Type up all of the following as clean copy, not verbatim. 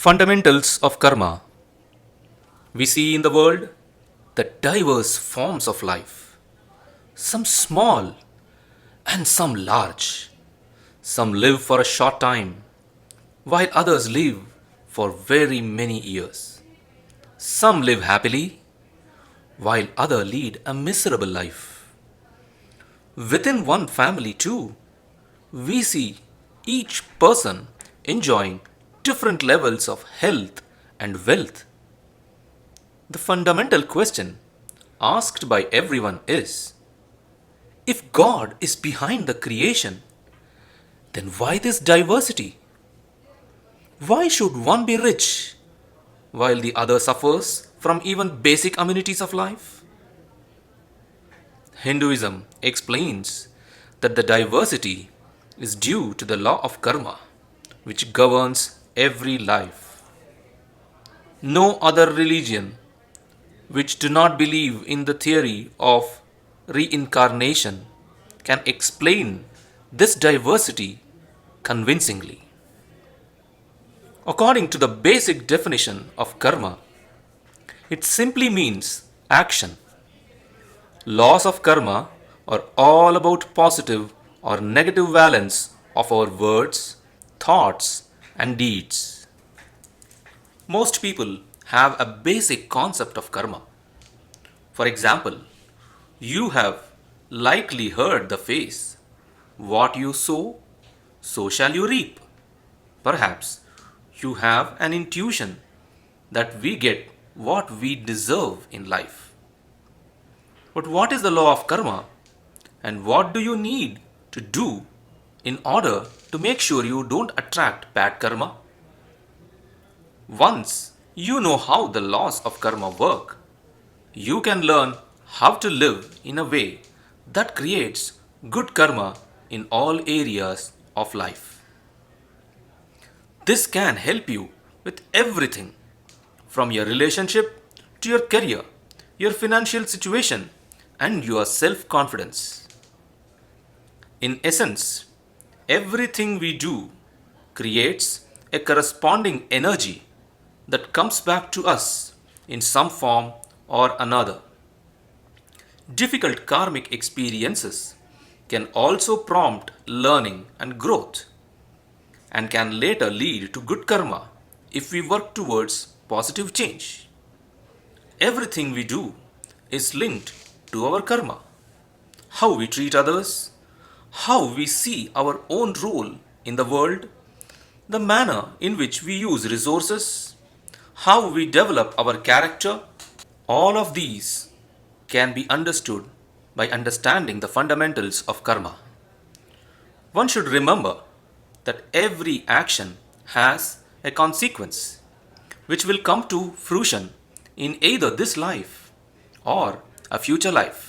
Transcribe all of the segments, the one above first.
Fundamentals of karma. We see in the world the diverse forms of life, some small and some large. Some live for a short time, while others live for very many years. Some live happily, while others lead a miserable life. Within one family, too, we see each person enjoying different levels of health and wealth. The fundamental question asked by everyone is, if God is behind the creation, then why this diversity? Why should one be rich while the other suffers from even basic amenities of life? Hinduism explains that the diversity is due to the law of karma, which governs every life. No other religion which do not believe in the theory of reincarnation can explain this diversity convincingly. According to the basic definition of karma, it simply means action. Laws of karma are all about positive or negative balance of our words, thoughts, and deeds. Most people have a basic concept of karma. For example, you have likely heard the phrase, "What you sow, so shall you reap." Perhaps you have an intuition that we get what we deserve in life. But what is the law of karma and what do you need to do in order to make sure you don't attract bad karma? Once you know how the laws of karma work, you can learn how to live in a way that creates good karma in all areas of life. This can help you with everything from your relationship to your career, your financial situation, and your self confidence. In essence, everything we do creates a corresponding energy that comes back to us in some form or another. Difficult karmic experiences can also prompt learning and growth and can later lead to good karma if we work towards positive change. Everything we do is linked to our karma. How we treat others, how we see our own role in the world, the manner in which we use resources, how we develop our character, all of these can be understood by understanding the fundamentals of karma. One should remember that every action has a consequence which will come to fruition in either this life or a future life.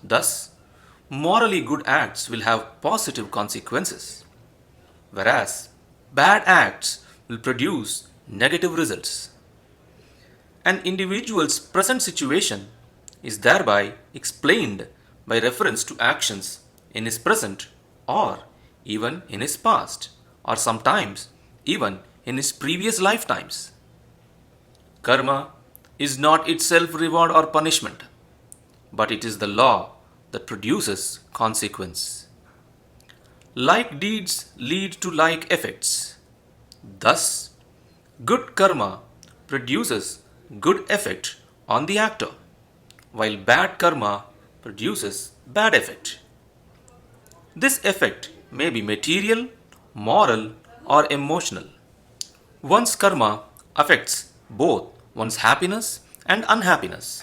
Thus, morally good acts will have positive consequences, whereas bad acts will produce negative results. An individual's present situation is thereby explained by reference to actions in his present or even in his past or sometimes even in his previous lifetimes. Karma is not itself reward or punishment, but it is the law that produces consequence. Like deeds lead to like effects. Thus, good karma produces good effect on the actor, while bad karma produces bad effect. This effect may be material, moral, or emotional. One's karma affects both one's happiness and unhappiness.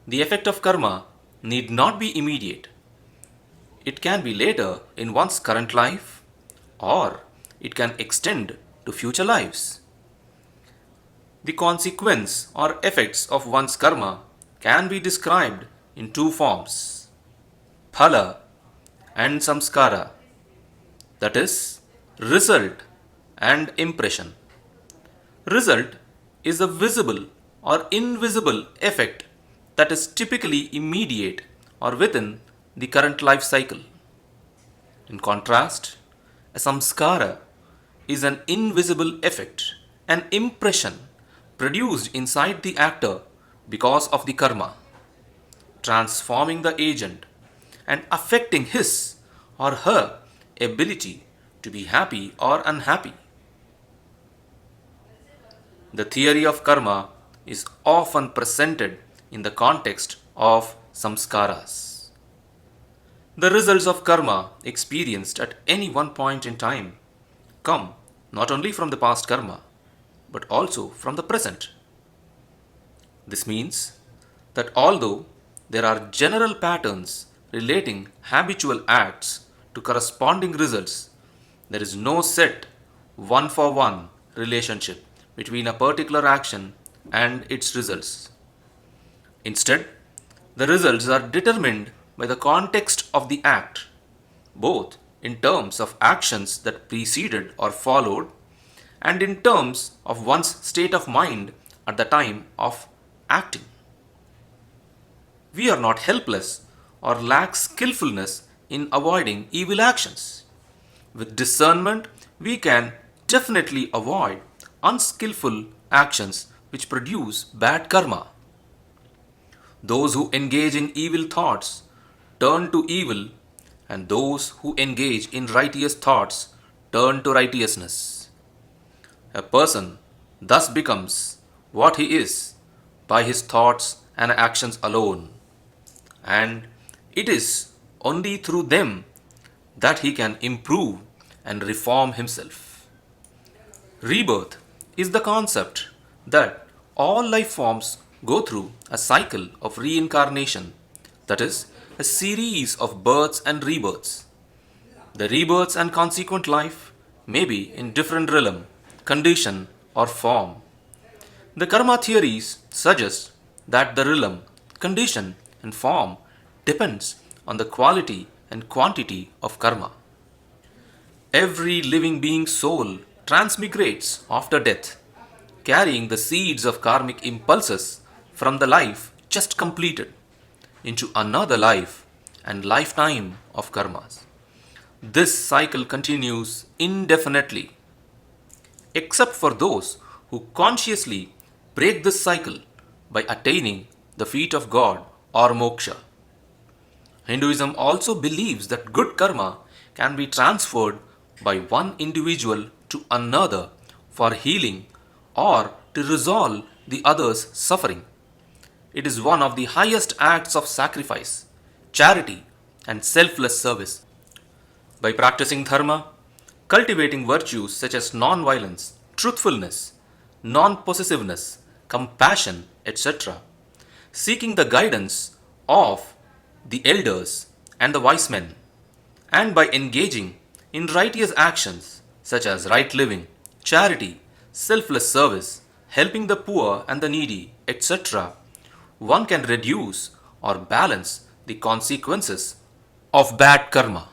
The effect of karma need not be immediate. It can be later in one's current life or it can extend to future lives. The consequence or effects of one's karma can be described in two forms, phala and samskara, that is, result and impression. Result is a visible or invisible effect that is typically immediate or within the current life cycle. In contrast, a samskara is an invisible effect an impression produced inside the actor because of the karma, transforming the agent and affecting his or her ability to be happy or unhappy. The theory of karma is often presented in the context of samskaras. The results of karma experienced at any one point in time come not only from the past karma but also from the present. This means that although there are general patterns relating habitual acts to corresponding results, there is no set one for one relationship between a particular action and its results. Instead, the results are determined by the context of the act, both in terms of actions that preceded or followed and in terms of one's state of mind at the time of acting. We are not helpless or lack skillfulness in avoiding evil actions. With discernment, we can definitely avoid unskillful actions which produce bad karma. Those who engage in evil thoughts turn to evil, and those who engage in righteous thoughts turn to righteousness. A person thus becomes what he is by his thoughts and actions alone, and it is only through them that he can improve and reform himself. Rebirth is the concept that all life forms go through a cycle of reincarnation, that is, a series of births and rebirths. The rebirths and consequent life may be in different realm, condition, or form. The karma theories suggest that the realm, condition, and form depends on the quality and quantity of karma. Every living being's soul transmigrates after death, carrying the seeds of karmic impulses from the life just completed into another life and lifetime of karmas. This cycle continues indefinitely, except for those who consciously break this cycle by attaining the feet of God or moksha. Hinduism also believes that good karma can be transferred by one individual to another for healing or to resolve the other's suffering. It is one of the highest acts of sacrifice, charity, and selfless service. By practicing dharma, cultivating virtues such as non violence, truthfulness, non possessiveness, compassion, etc., seeking the guidance of the elders and the wise men, and by engaging in righteous actions such as right living, charity, selfless service, helping the poor and the needy, etc., one can reduce or balance the consequences of bad karma.